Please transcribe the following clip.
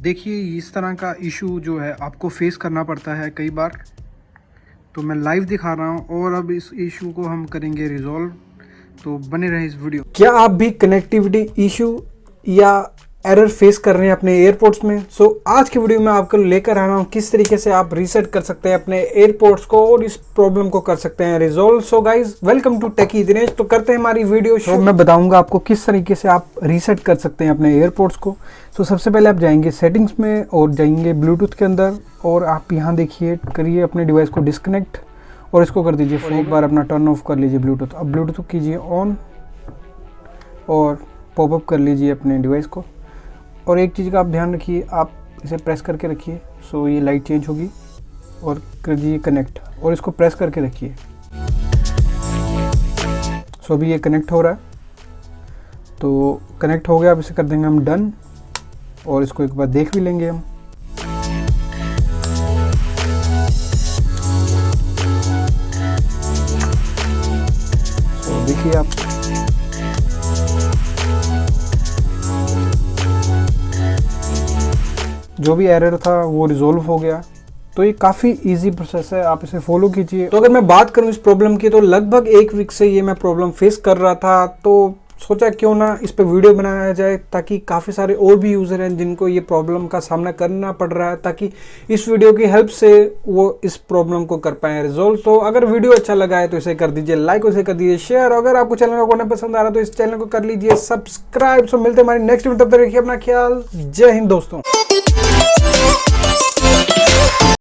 देखिए इस तरह का इशू जो है आपको फेस करना पड़ता है कई बार, तो मैं लाइव दिखा रहा हूँ और अब इस इशू को हम करेंगे रिजॉल्व, तो बने रहे इस वीडियो। क्या आप भी कनेक्टिविटी इशू या एरर फेस कर रहे हैं अपने एयरपोर्ट्स में? आज की वीडियो में आपको लेकर आ रहा हूँ किस तरीके से आप रीसेट कर सकते हैं अपने एयरपोर्ट्स को और इस प्रॉब्लम को कर सकते हैं resolve. So guys welcome to Techy Dinesh. तो करते हैं हमारी वीडियो शुरू। मैं बताऊंगा आपको किस तरीके से आप रीसेट कर सकते हैं अपने एयरपोर्ट्स को। सबसे पहले आप जाएंगे सेटिंग्स में और जाएंगे ब्लूटूथ के अंदर और आप यहाँ देखिए करिए अपने डिवाइस को डिस्कनेक्ट और इसको कर दीजिए और एक बार अपना टर्न ऑफ कर लीजिए ब्लूटूथ। अब ब्लूटूथ कीजिए ऑन और पॉपअप कर लीजिए अपने डिवाइस को। और एक चीज़ का आप ध्यान रखिए, आप इसे प्रेस करके रखिए ये लाइट चेंज होगी और कर दीजिए कनेक्ट और इसको प्रेस करके रखिए। अभी ये कनेक्ट हो रहा है, तो कनेक्ट हो गया। अब इसे कर देंगे हम डन और इसको एक बार देख भी लेंगे हम। देखिए आप जो भी एरर था वो रिजॉल्व हो गया। तो ये काफ़ी इजी प्रोसेस है, आप इसे फॉलो कीजिए। तो अगर मैं बात करूं इस प्रॉब्लम की, तो लगभग एक वीक से ये मैं प्रॉब्लम फेस कर रहा था, तो सोचा क्यों ना इस पे वीडियो बनाया जाए ताकि काफ़ी सारे और भी यूज़र हैं जिनको ये प्रॉब्लम का सामना करना पड़ रहा है, ताकि इस वीडियो की हेल्प से वो इस प्रॉब्लम को कर पाएँ रिजॉल्व। तो अगर वीडियो अच्छा लगा है तो इसे कर दीजिए लाइक, उसे कर दीजिए शेयर। अगर आपको चैनल का कंटेंट पसंद आ रहा है तो इस चैनल को कर लीजिए सब्सक्राइब। मिलते हैं हमारी नेक्स्ट वीडियो, तब तक रखिए अपना ख्याल। जय हिंद दोस्तों।